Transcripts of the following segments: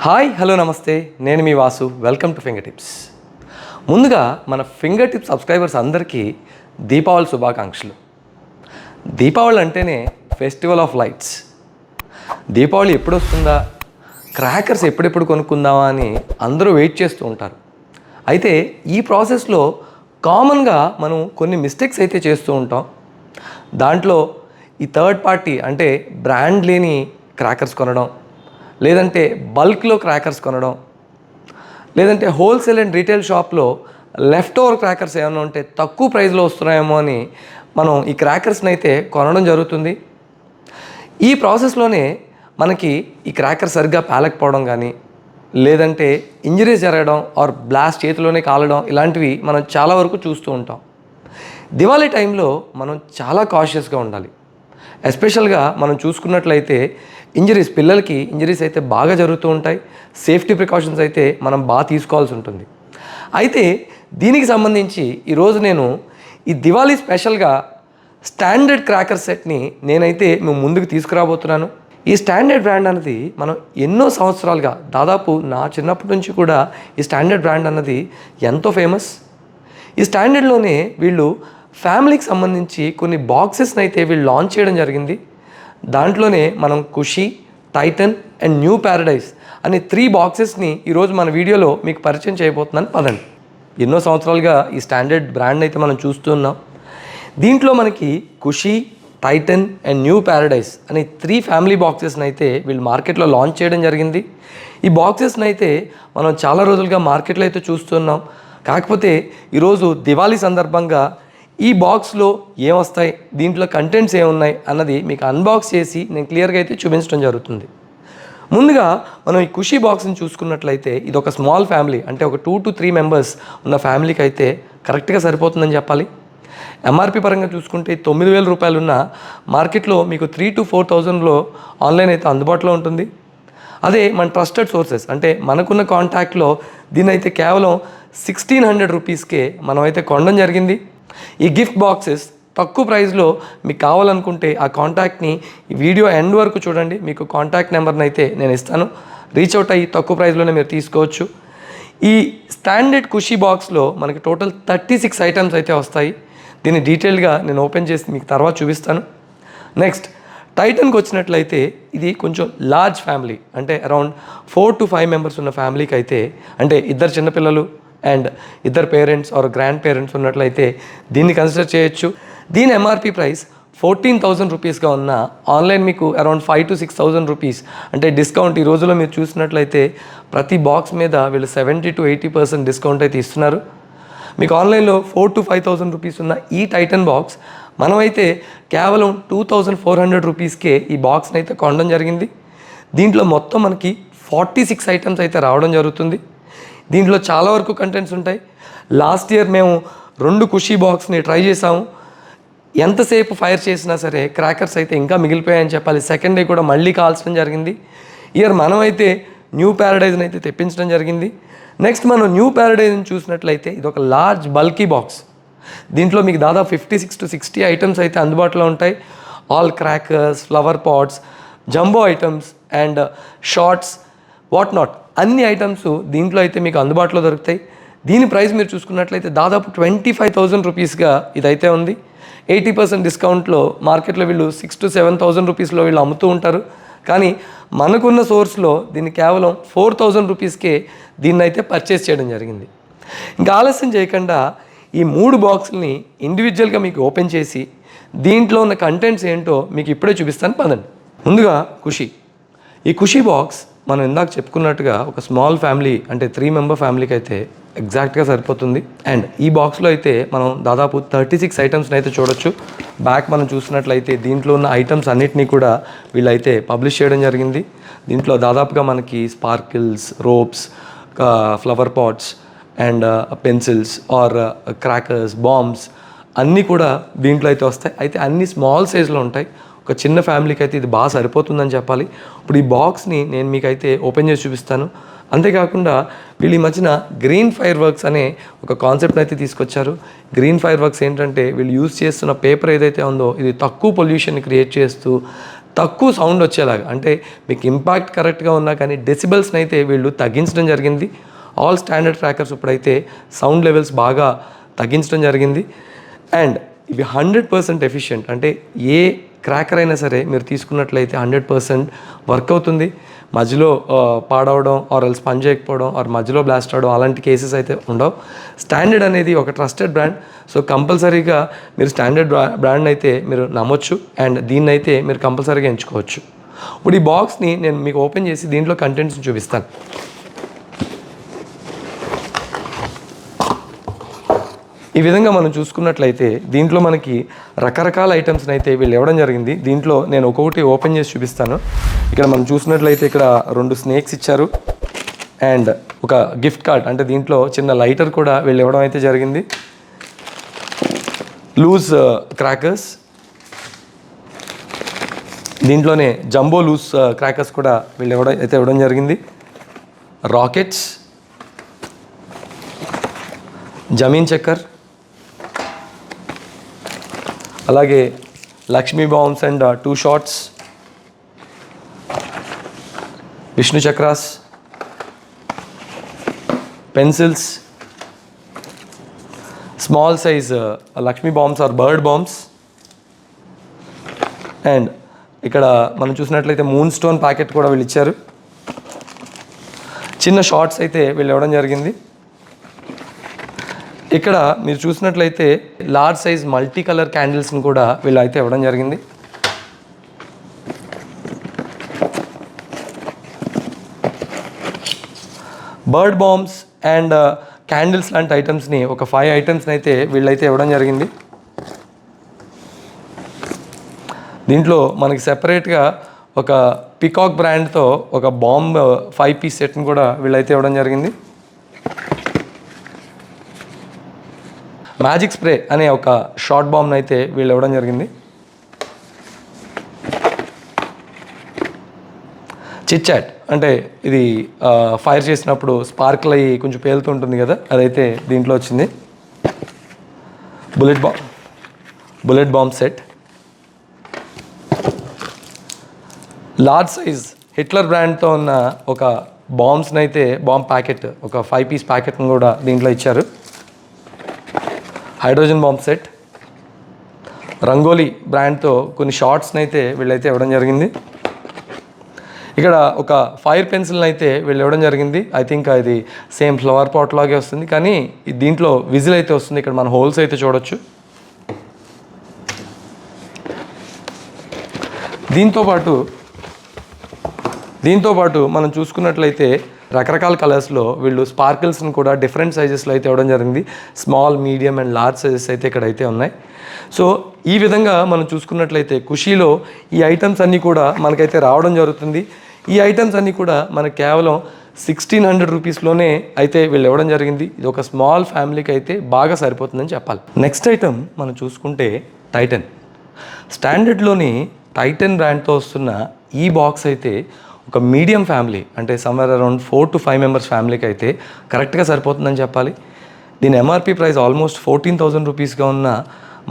Hi hello నమస్తే, నేను మీ Vasu. Welcome to finger tips. ముందుగా మన ఫింగర్ టిప్స్ సబ్స్క్రైబర్స్ అందరికీ దీపావళి శుభాకాంక్షలు. దీపావళి అంటేనే ఫెస్టివల్ ఆఫ్ లైట్స్. దీపావళి ఎప్పుడు వస్తుందా, క్రాకర్స్ ఎప్పుడెప్పుడు కొనుక్కుందామా అని అందరూ వెయిట్ చేస్తూ ఉంటారు. అయితే ఈ ప్రాసెస్లో కామన్గా మనం కొన్ని మిస్టేక్స్ అయితే చేస్తూ ఉంటాం. దాంట్లో ఈ థర్డ్ పార్టీ అంటే బ్రాండ్ లేని క్రాకర్స్ కొనడం, లేదంటే బల్క్లో క్రాకర్స్ కొనడం, లేదంటే హోల్సేల్ అండ్ రీటైల్ షాప్లో లెఫ్ట్ ఓవర్ క్రాకర్స్ ఏమైనా ఉంటే తక్కువ ప్రైస్లో వస్తున్నాయేమో అని మనం ఈ క్రాకర్స్ని అయితే కొనడం జరుగుతుంది. ఈ ప్రాసెస్లోనే మనకి ఈ క్రాకర్ సరిగ్గా పేలకపోవడం కానీ, లేదంటే ఇంజరీస్ జరగడం ఆర్ బ్లాస్ట్ చేతిలోనే కాలడం, ఇలాంటివి మనం చాలా వరకు చూస్తూ ఉంటాం. దివాళీ టైంలో మనం చాలా కాషియస్గా ఉండాలి. ఎస్పెషల్గా మనం చూసుకున్నట్లయితే పిల్లలకి ఇంజరీస్ అయితే బాగా జరుగుతూ ఉంటాయి. సేఫ్టీ ప్రికాషన్స్ అయితే మనం బాగా తీసుకోవాల్సి ఉంటుంది. అయితే దీనికి సంబంధించి ఈరోజు నేను ఈ దివాళీ స్పెషల్గా స్టాండర్డ్ క్రాకర్ సెట్ని నేనైతే మేము ముందుకు తీసుకురాబోతున్నాను. ఈ స్టాండర్డ్ బ్రాండ్ అన్నది మనం ఎన్నో సంవత్సరాలుగా, దాదాపు నా చిన్నప్పటి నుంచి కూడా ఈ స్టాండర్డ్ బ్రాండ్ అన్నది ఎంతో ఫేమస్. ఈ స్టాండర్డ్లోనే వీళ్ళు ఫ్యామిలీకి సంబంధించి కొన్ని బాక్సెస్ని అయితే వీళ్ళు లాంచ్ చేయడం జరిగింది. దాంట్లోనే మనం ఖుషీ, టైటన్ అండ్ న్యూ ప్యారడైజ్ అనే 3 బాక్సెస్ని ఈరోజు మన వీడియోలో మీకు పరిచయం చేయబోతున్నాను. పదండి. ఎన్నో సంవత్సరాలుగా ఈ స్టాండర్డ్ బ్రాండ్ అయితే మనం చూస్తున్నాం. దీంట్లో మనకి ఖుషీ, టైటన్ అండ్ న్యూ ప్యారడైజ్ అనే 3 ఫ్యామిలీ బాక్సెస్ని అయితే వీళ్ళు మార్కెట్లో లాంచ్ చేయడం జరిగింది. ఈ బాక్సెస్ని అయితే మనం చాలా రోజులుగా మార్కెట్లో అయితే చూస్తున్నాం. కాకపోతే ఈరోజు దివాళీ సందర్భంగా ఈ బాక్స్లో ఏమొస్తాయి, దీంట్లో కంటెంట్స్ ఏమున్నాయి అన్నది మీకు అన్బాక్స్ చేసి నేను క్లియర్గా అయితే చూపించడం జరుగుతుంది. ముందుగా మనం ఈ ఖుషీ బాక్స్ని చూసుకున్నట్లయితే ఇది ఒక స్మాల్ ఫ్యామిలీ, అంటే ఒక 2 to 3 మెంబర్స్ ఉన్న ఫ్యామిలీకి అయితే కరెక్ట్గా సరిపోతుందని చెప్పాలి. ఎంఆర్పి పరంగా చూసుకుంటే 9,000 రూపాయలు ఉన్న మార్కెట్లో మీకు 3,000 to 4,000లో ఆన్లైన్ అయితే అందుబాటులో ఉంటుంది. అదే మన ట్రస్టెడ్ సోర్సెస్ అంటే మనకున్న కాంటాక్ట్లో దీన్ని అయితే కేవలం 1,600 రూపీస్కే మనం అయితే కొనడం జరిగింది. ఈ గిఫ్ట్ బాక్సెస్ తక్కువ ప్రైస్లో మీకు కావాలనుకుంటే ఆ కాంటాక్ట్ని ఈ వీడియో ఎండ్ వరకు చూడండి. మీకు కాంటాక్ట్ నెంబర్ని అయితే నేను ఇస్తాను. రీచ్ అవుట్ అయ్యి తక్కువ ప్రైస్లోనే మీరు తీసుకోవచ్చు. ఈ స్టాండర్డ్ ఖుషీ బాక్స్లో మనకి టోటల్ 36 ఐటమ్స్ అయితే వస్తాయి. దీన్ని డీటెయిల్గా నేను ఓపెన్ చేసి మీకు తర్వాత చూపిస్తాను. నెక్స్ట్ టైటన్కి వచ్చినట్లయితే ఇది కొంచెం లార్జ్ ఫ్యామిలీ, అంటే అరౌండ్ 4 to 5 మెంబర్స్ ఉన్న ఫ్యామిలీకి అయితే, అంటే ఇద్దరు చిన్నపిల్లలు అండ్ ఇద్దరు పేరెంట్స్ ఆర్ గ్రాండ్ పేరెంట్స్ ఉన్నట్లయితే దీన్ని కన్సిడర్ చేయొచ్చు. దీని ఎంఆర్పి ప్రైస్ 14,000 రూపీస్గా ఉన్న ఆన్లైన్ మీకు అరౌండ్ 5,000 to 6,000 రూపీస్, అంటే డిస్కౌంట్ ఈ రోజులో మీరు చూసినట్లయితే ప్రతి బాక్స్ మీద వీళ్ళు 70 to 80% డిస్కౌంట్ అయితే ఇస్తున్నారు. మీకు ఆన్లైన్లో 4,000 to 5,000 రూపీస్ ఉన్న ఈ టైటన్ బాక్స్ మనమైతే కేవలం 2,400 రూపీస్కే ఈ బాక్స్ని అయితే కొనడం జరిగింది. దీంట్లో మొత్తం మనకి 46 ఐటమ్స్ అయితే రావడం జరుగుతుంది. దీంట్లో చాలా వరకు కంటెంట్స్ ఉంటాయి. లాస్ట్ ఇయర్ మేము 2 ఖుషీ బాక్స్ని ట్రై చేసాము. ఎంతసేపు ఫైర్ చేసినా సరే క్రాకర్స్ అయితే ఇంకా మిగిలిపోయాయని చెప్పాలి. సెకండ్ డే కూడా మళ్ళీ కాల్చడం జరిగింది. ఇయర్ మనమైతే న్యూ ప్యారడైజ్ని అయితే తెప్పించడం జరిగింది. నెక్స్ట్ మనం న్యూ ప్యారడైజ్ని చూసినట్లయితే ఇది ఒక లార్జ్ బల్కీ బాక్స్. దీంట్లో మీకు దాదాపు 56 to 60 ఐటమ్స్ అయితే అందుబాటులో ఉంటాయి. All crackers, flower pots, jumbo items and shorts, what not అన్ని ఐటమ్స్ దీంట్లో అయితే మీకు అందుబాటులో దొరుకుతాయి. దీని ప్రైస్ మీరు చూసుకున్నట్లయితే దాదాపు 25,000 రూపీస్గా ఇదైతే ఉంది. 80% డిస్కౌంట్లో మార్కెట్లో వీళ్ళు 6,000 to 7,000 రూపీస్లో వీళ్ళు అమ్ముతూ ఉంటారు. కానీ మనకున్న సోర్స్లో దీన్ని కేవలం 4,000 రూపీస్కే దీన్ని అయితే పర్చేస్ చేయడం జరిగింది. ఇంకా ఆలస్యం చేయకుండా ఈ 3 బాక్సుల్ని ఇండివిజువల్గా మీకు ఓపెన్ చేసి దీంట్లో ఉన్న కంటెంట్స్ ఏంటో మీకు ఇప్పుడే చూపిస్తాను. పదండి. ముందుగా ఖుషీ. ఈ ఖుషీ బాక్స్ మనం ఇందాక చెప్పుకున్నట్టుగా ఒక స్మాల్ ఫ్యామిలీ, అంటే 3 మెంబర్ ఫ్యామిలీకి అయితే ఎగ్జాక్ట్గా సరిపోతుంది. అండ్ ఈ బాక్స్లో అయితే మనం దాదాపు 36 ఐటమ్స్ని అయితే చూడొచ్చు. బ్యాక్ మనం చూసినట్లయితే దీంట్లో ఉన్న ఐటమ్స్ అన్నిటినీ కూడా వీళ్ళైతే పబ్లిష్ చేయడం జరిగింది. దీంట్లో దాదాపుగా మనకి sparkles, ropes, flower pots and pencils are crackers, bombs అన్నీ కూడా దీంట్లో అయితే వస్తాయి. అయితే అన్ని స్మాల్ సైజ్లో ఉంటాయి. ఒక చిన్న ఫ్యామిలీకి అయితే ఇది బాగా సరిపోతుందని చెప్పాలి. ఇప్పుడు ఈ బాక్స్ని నేను మీకైతే ఓపెన్ చేసి చూపిస్తాను. అంతేకాకుండా వీళ్ళు ఈ మధ్యన గ్రీన్ ఫైర్ వర్క్స్ అనే ఒక కాన్సెప్ట్ని అయితే తీసుకొచ్చారు. గ్రీన్ ఫైర్ వర్క్స్ ఏంటంటే వీళ్ళు యూజ్ చేస్తున్న పేపర్ ఏదైతే ఉందో ఇది తక్కువ పొల్యూషన్ క్రియేట్ చేస్తూ తక్కువ సౌండ్ వచ్చేలాగా, అంటే మీకు ఇంపాక్ట్ కరెక్ట్గా ఉన్నా కానీ డెసిబల్స్ని అయితే వీళ్ళు తగ్గించడం జరిగింది. ఆల్ స్టాండర్డ్ క్రాకర్స్ ఇప్పుడైతే సౌండ్ లెవెల్స్ బాగా తగ్గించడం జరిగింది. అండ్ ఇవి 100% ఎఫిషియెంట్, అంటే ఏ క్రాకర్ అయినా సరే మీరు తీసుకున్నట్లయితే 100% వర్క్ అవుతుంది. మధ్యలో పాడవడం ఆర్ ఎల్స్ పని చేయకపోవడం ఆర్ మధ్యలో బ్లాస్ట్ అవడం అలాంటి కేసెస్ అయితే ఉండవు. స్టాండర్డ్ అనేది ఒక ట్రస్టెడ్ బ్రాండ్. సో కంపల్సరీగా మీరు స్టాండర్డ్ బ్రాండ్ అయితే మీరు నమ్మొచ్చు అండ్ దీన్ని అయితే మీరు కంపల్సరీగా ఎంచుకోవచ్చు. ఇప్పుడు ఈ బాక్స్ని నేను మీకు ఓపెన్ చేసి దీంట్లో కంటెంట్స్ని చూపిస్తాను. ఈ విధంగా మనం చూసుకున్నట్లయితే దీంట్లో మనకి రకరకాల ఐటమ్స్ని అయితే వీళ్ళు ఇవ్వడం జరిగింది. దీంట్లో నేను ఒక్కొక్కటి ఓపెన్ చేసి చూపిస్తాను. ఇక్కడ మనం చూసినట్లయితే ఇక్కడ 2 స్నేక్స్ ఇచ్చారు అండ్ ఒక గిఫ్ట్ కార్డ్, అంటే దీంట్లో చిన్న లైటర్ కూడా వీళ్ళు ఇవ్వడం అయితే జరిగింది. లూజ్ క్రాకర్స్, దీంట్లోనే జంబో లూజ్ క్రాకర్స్ కూడా వీళ్ళు ఇవ్వడం జరిగింది. రాకెట్స్, జమీన్ చక్కర్, అలాగే Lakshmi bombs and 2 shots, Vishnu చక్రాస్, pencils, small size Lakshmi bombs or bird bombs. And ఇక్కడ మనం చూసినట్లయితే మూన్ స్టోన్ ప్యాకెట్ కూడా వీళ్ళు ఇచ్చారు. చిన్న షార్ట్స్ అయితే వీళ్ళు ఇవ్వడం జరిగింది. ఇక్కడ మీరు చూసినట్లయితే లార్జ్ సైజ్ మల్టీ కలర్ క్యాండిల్స్ని కూడా వీళ్ళు అయితే ఇవ్వడం జరిగింది. బర్డ్ బాంబ్స్ అండ్ క్యాండిల్స్ లాంటి ఐటమ్స్ని ఒక 5 ఐటమ్స్ని అయితే వీళ్ళైతే ఇవ్వడం జరిగింది. దీంట్లో మనకి సెపరేట్గా ఒక పికాక్ బ్రాండ్తో ఒక బాంబ్ 5 పీస్ సెట్ని కూడా వీళ్ళైతే ఇవ్వడం జరిగింది. మ్యాజిక్ స్ప్రే అనే ఒక షార్ట్ బాంబ్ని అయితే వీళ్ళు ఇవ్వడం జరిగింది. చిట్ చాట్, అంటే ఇది ఫైర్ చేసినప్పుడు స్పార్క్లు అయ్యి కొంచెం పేలుతూ ఉంటుంది కదా, అదైతే దీంట్లో వచ్చింది. Bullet bomb set, large size Hitler బ్రాండ్తో ఉన్న ఒక బాంబ్స్ని అయితే బాంబ్ ప్యాకెట్, ఒక 5 పీస్ ప్యాకెట్ని కూడా దీంట్లో ఇచ్చారు. హైడ్రోజన్ బాంబ్ సెట్, రంగోలీ బ్రాండ్తో కొన్ని షార్ట్స్ని అయితే వీళ్ళైతే ఇవ్వడం జరిగింది. ఇక్కడ ఒక ఫైర్ పెన్సిల్ని అయితే వీళ్ళు ఇవ్వడం జరిగింది. ఐ థింక్ ఇది సేమ్ ఫ్లవర్ పాట్ లాగే వస్తుంది, కానీ దీంట్లో విజిల్ అయితే వస్తుంది. ఇక్కడ మన హోల్స్ అయితే చూడొచ్చు. దీంతో పాటు మనం చూసుకున్నట్లయితే రకరకాల కలర్స్లో వీళ్ళు స్పార్కిల్స్ని కూడా డిఫరెంట్ సైజెస్లో అయితే ఇవ్వడం జరిగింది. Small, medium and large sizes అయితే ఇక్కడైతే ఉన్నాయి. సో ఈ విధంగా మనం చూసుకున్నట్లయితే ఖుషీలో ఈ ఐటమ్స్ అన్నీ కూడా మనకైతే రావడం జరుగుతుంది. ఈ ఐటమ్స్ అన్నీ కూడా మనకు కేవలం 1600 రూపీస్లోనే అయితే వీళ్ళు ఇవ్వడం జరిగింది. ఇది ఒక స్మాల్ ఫ్యామిలీకి అయితే బాగా సరిపోతుందని చెప్పాలి. నెక్స్ట్ ఐటమ్ మనం చూసుకుంటే టైటన్. స్టాండర్డ్లోని టైటన్ బ్రాండ్తో వస్తున్న ఈ బాక్స్ అయితే ఒక మీడియం ఫ్యామిలీ, అంటే సమ్వేర్ అరౌండ్ 4 to 5 మెంబర్స్ ఫ్యామిలీకి అయితే కరెక్ట్గా సరిపోతుందని చెప్పాలి. దీని ఎంఆర్పి ప్రైస్ ఆల్మోస్ట్ 14,000 రూపీస్గా ఉన్న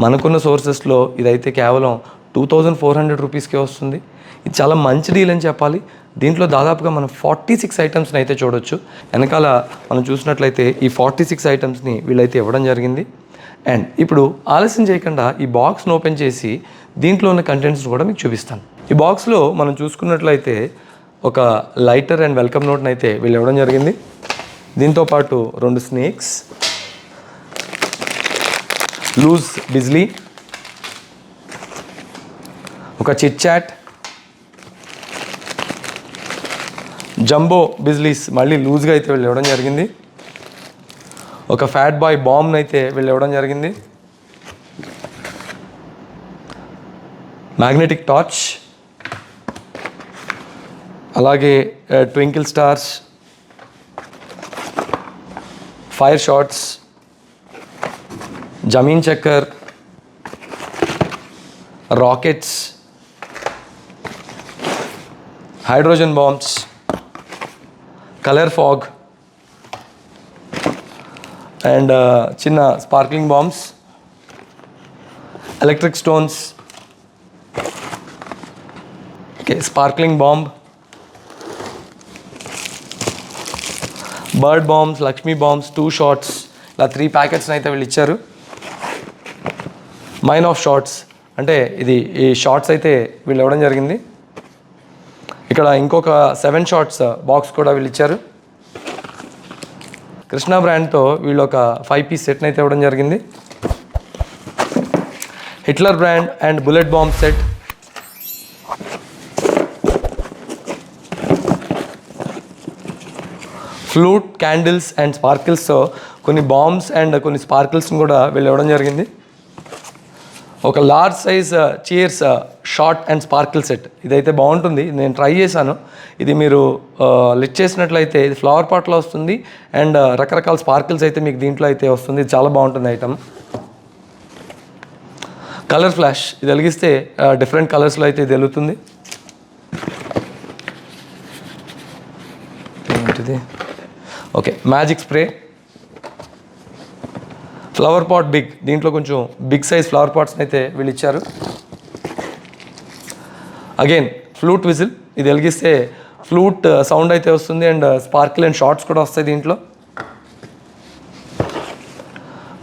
మనకున్న సోర్సెస్లో ఇదైతే కేవలం 2,400 రూపీస్కే వస్తుంది. ఇది చాలా మంచి డీల్ అని చెప్పాలి. దీంట్లో దాదాపుగా మనం 46 ఐటమ్స్ని అయితే చూడొచ్చు. వెనకాల మనం చూసినట్లయితే ఈ 46 ఐటమ్స్ని వీళ్ళైతే ఇవ్వడం జరిగింది. అండ్ ఇప్పుడు ఆలస్యం చేయకుండా ఈ బాక్స్ను ఓపెన్ చేసి దీంట్లో ఉన్న కంటెంట్స్ కూడా మీకు చూపిస్తాను. ఈ బాక్స్లో మనం చూసుకున్నట్లయితే ఒక లైటర్ అండ్ వెల్కమ్ నోట్ని అయితే వీళ్ళు ఇవ్వడం జరిగింది. దీంతోపాటు 2 స్నేక్స్, లూజ్ బిజ్లీ, ఒక చిట్ చాట్, జంబో బిజ్లీస్ మళ్ళీ లూజ్గా అయితే వీళ్ళు ఇవ్వడం జరిగింది. ఒక ఫ్యాట్ బాయ్ బాంబ్ని అయితే వీళ్ళు ఇవ్వడం జరిగింది. మ్యాగ్నెటిక్ టార్చ్, అలాగే twinkle stars, fire shots, Zameen Chakkar, rockets, hydrogen bombs, colour fog and చిన్న sparkling bombs, electric stones, okay, sparkling bomb, bird bombs, Lakshmi bombs, 2 shots, ఇలా 3 ప్యాకెట్స్ని అయితే వీళ్ళు ఇచ్చారు. మైన్ ఆఫ్ షార్ట్స్ అంటే ఈ షార్ట్స్ అయితే వీళ్ళు ఇవ్వడం జరిగింది. ఇక్కడ ఇంకొక 7 షార్ట్స్ బాక్స్ కూడా వీళ్ళు ఇచ్చారు. కృష్ణ బ్రాండ్తో వీళ్ళు ఒక 5 పీస్ సెట్ని అయితే ఇవ్వడం జరిగింది. Hitler brand and bullet bomb set, flute, candles and స్పార్కిల్స్తో కొన్ని బాంబ్స్ అండ్ కొన్ని స్పార్కిల్స్ని కూడా వీళ్ళు ఇవ్వడం జరిగింది. ఒక large size cheers short and sprinkle set, ఇదైతే బాగుంటుంది, నేను ట్రై చేశాను. ఇది మీరు లిట్ చేసినట్లయితే ఇది ఫ్లవర్ పాట్లో వస్తుంది అండ్ రకరకాల స్పార్కిల్స్ అయితే మీకు దీంట్లో అయితే వస్తుంది. ఇది చాలా బాగుంటుంది ఐటమ్. కలర్ ఫ్లాష్, ఇది వెలిగిస్తే డిఫరెంట్ కలర్స్లో అయితే ఇది వెలుగుతుంది. ఏంటిది? Okay, magic spray, flower pot big, దీంట్లో కొంచెం బిగ్ సైజ్ ఫ్లవర్ పాట్స్ని అయితే వీళ్ళు ఇచ్చారు. అగైన్ ఫ్లూట్ విజిల్, ఇది వెలిగిస్తే ఫ్లూట్ సౌండ్ అయితే వస్తుంది అండ్ స్పార్కిల్ అండ్ షార్ట్స్ కూడా వస్తాయి దీంట్లో.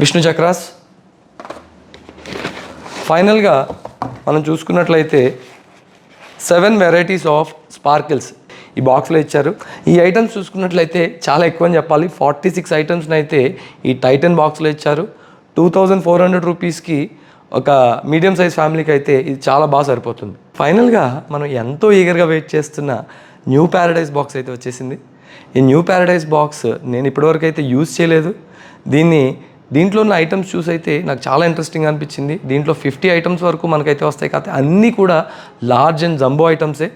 విష్ణు చక్రాస్. ఫైనల్గా మనం చూసుకున్నట్లయితే 7 వెరైటీస్ ఆఫ్ స్పార్కిల్స్ ఈ బాక్స్లో ఇచ్చారు. ఈ ఐటమ్స్ చూసుకున్నట్లయితే చాలా ఎక్కువ అని చెప్పాలి. 46 ఐటమ్స్ని అయితే ఈ టైటన్ బాక్స్లో ఇచ్చారు. 2400 రూపీస్కి ఒక మీడియం సైజ్ ఫ్యామిలీకి అయితే ఇది చాలా బాగా సరిపోతుంది. ఫైనల్గా మనం ఎంతో ఈగర్గా వెయిట్ చేస్తున్న న్యూ ప్యారడైజ్ బాక్స్ అయితే వచ్చేసింది. ఈ న్యూ ప్యారడైజ్ బాక్స్ నేను ఇప్పటివరకు అయితే యూజ్ చేయలేదు. దీంట్లో ఉన్న ఐటమ్స్ చూసి అయితే నాకు చాలా ఇంట్రెస్టింగ్ అనిపించింది. దీంట్లో 50 ఐటమ్స్ వరకు మనకైతే వస్తాయి, కాకపోతే అన్నీ కూడా లార్జ్ అండ్ జంబో ఐటమ్సే.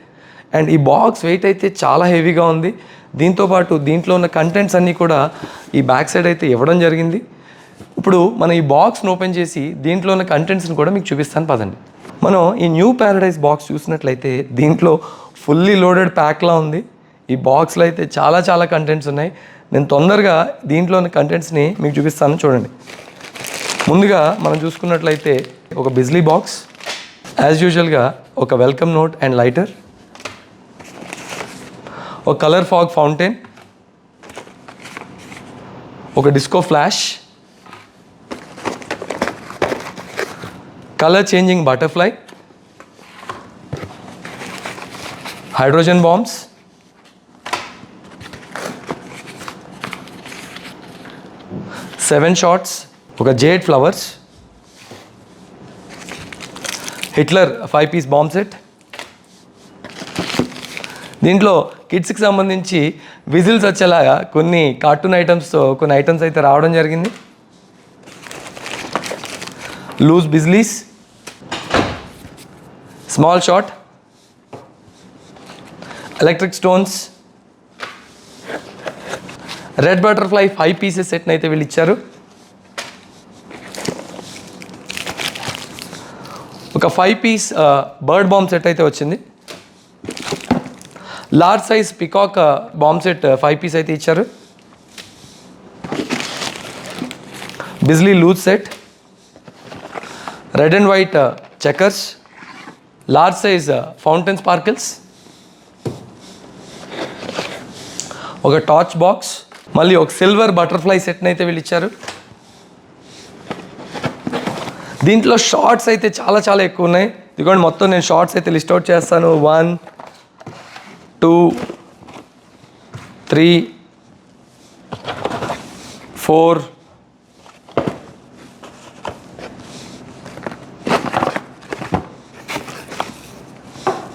అండ్ ఈ బాక్స్ వెయిట్ అయితే చాలా హెవీగా ఉంది. దీంతోపాటు దీంట్లో ఉన్న కంటెంట్స్ అన్నీ కూడా ఈ బ్యాక్ సైడ్ అయితే ఇవ్వడం జరిగింది. ఇప్పుడు మనం ఈ బాక్స్ని ఓపెన్ చేసి దీంట్లో ఉన్న కంటెంట్స్ని కూడా మీకు చూపిస్తాను పదండి. మనం ఈ న్యూ ప్యారడైజ్ బాక్స్ చూసినట్లయితే దీంట్లో ఫుల్లీ లోడెడ్ ప్యాక్లా ఉంది. ఈ బాక్స్లో అయితే చాలా చాలా కంటెంట్స్ ఉన్నాయి. నేను తొందరగా దీంట్లో ఉన్న కంటెంట్స్ని మీకు చూపిస్తాను, చూడండి. ముందుగా మనం చూసుకున్నట్లయితే ఒక బిజ్లీ బాక్స్, యాజ్ యూజువల్గా ఒక వెల్కమ్ నోట్ అండ్ లైటర్, ఒక కలర్ ఫాగ్ ఫౌంటైన్, ఒక disco flash, colour changing butterfly, hydrogen bombs, seven shots, ఒక jade flowers, Hitler 5 piece bomb set. దీంట్లో కిడ్స్కి సంబంధించి విజిల్స్ వచ్చేలాగా కొన్ని కార్టూన్ ఐటమ్స్తో కొన్ని ఐటమ్స్ అయితే రావడం జరిగింది. Loose bijlis, small shot, electric stones, red butterfly 5 pieces సెట్ని అయితే వీళ్ళు ఇచ్చారు. ఒక 5 పీస్ బర్డ్ బాంబ్ సెట్ అయితే వచ్చింది. Large size peacock bomb set 5 piece అయితే ఇచ్చారు. బిజ్లీ loose set, red and white checkers, large size fountain sparkles, ఒక టార్చ్ బాక్స్, మళ్ళీ ఒక సిల్వర్ బటర్ఫ్లై సెట్ని అయితే వీళ్ళు ఇచ్చారు. దీంట్లో షార్ట్స్ అయితే చాలా చాలా ఎక్కువ ఉన్నాయి. ఇదిగోండి, మొత్తం నేను షార్ట్స్ అయితే లిస్ట్ అవుట్ చేస్తాను. 1 2 3 4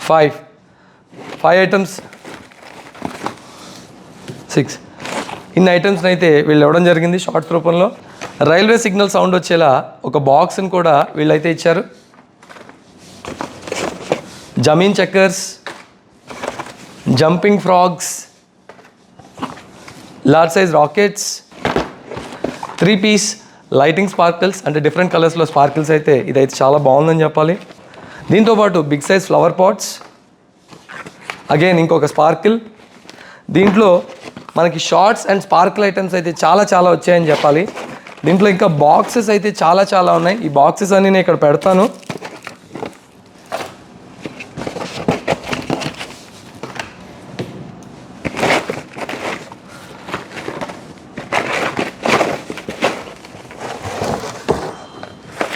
5 ఐటమ్స్, 6 ఇన్ని ఐటమ్స్ని అయితే వీళ్ళు ఇవ్వడం జరిగింది షార్ట్స్ రూపంలో. రైల్వే సిగ్నల్ సౌండ్ వచ్చేలా ఒక బాక్స్ని కూడా వీళ్ళైతే ఇచ్చారు. జమీన్ చెక్కర్స్, jumping frogs, large size rockets, 3 piece lighting sparkles, అంటే డిఫరెంట్ కలర్స్లో స్పార్కిల్స్ అయితే ఇదైతే చాలా బాగుందని చెప్పాలి. దీంతోపాటు big size flower pots, again ఇంకొక స్పార్కిల్. దీంట్లో మనకి షార్ట్స్ అండ్ స్పార్కిల్ ఐటమ్స్ అయితే చాలా చాలా వచ్చాయని చెప్పాలి. దీంట్లో ఇంకా బాక్సెస్ అయితే చాలా చాలా ఉన్నాయి. ఈ బాక్సెస్ అన్నీ నేను ఇక్కడ పెడతాను.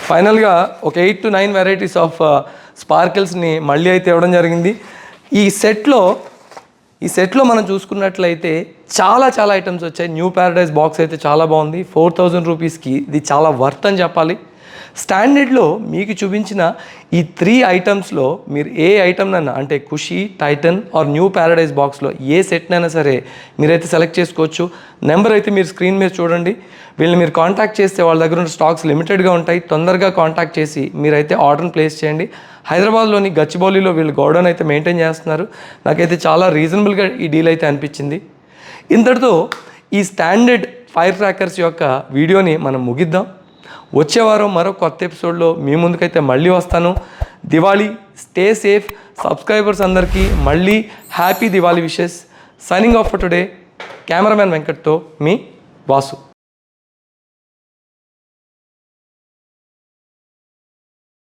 ఫైనల్గా ఒక 8 to 9 వెరైటీస్ ఆఫ్ స్పార్కిల్స్ని మళ్ళీ అయితే ఇవ్వడం జరిగింది. ఈ సెట్లో మనం చూసుకున్నట్లయితే చాలా ఐటమ్స్ వచ్చాయి. న్యూ ప్యారడైజ్ బాక్స్ అయితే చాలా బాగుంది. 4000 రూపీస్కి ఇది చాలా వర్త్ అని చెప్పాలి. స్టాండర్డ్లో మీకు చూపించిన ఈ 3 ఐటమ్స్లో మీరు ఏ ఐటమ్నైనా అంటే ఖుషి, టైటన్ ఆర్ న్యూ ప్యారడైజ్ బాక్స్లో ఏ సెట్నైనా సరే మీరైతే సెలెక్ట్ చేసుకోవచ్చు. నెంబర్ అయితే మీరు స్క్రీన్ మీద చూడండి. వీళ్ళని మీరు కాంటాక్ట్ చేస్తే వాళ్ళ దగ్గర ఉన్న స్టాక్స్ లిమిటెడ్గా ఉంటాయి. తొందరగా కాంటాక్ట్ చేసి మీరైతే ఆర్డర్ని ప్లేస్ చేయండి. హైదరాబాద్లోని గచ్చిబౌలిలో వీళ్ళు గోడౌన్ అయితే మెయింటైన్ చేస్తున్నారు. నాకైతే చాలా రీజనబుల్గా ఈ డీల్ అయితే అనిపించింది. ఇంతటితో ఈ స్టాండర్డ్ ఫైర్ క్రాకర్స్ యొక్క వీడియోని మనం ముగిద్దాం. వచ్చే వారం మరో కొత్త ఎపిసోడ్లో మీ ముందుకైతే మళ్ళీ వస్తాను. Diwali, stay safe. సబ్స్క్రైబర్స్ అందరికీ మళ్ళీ happy Diwali wishes. Signing off for today. Cameraman వెంకట్తో మీ వాసు.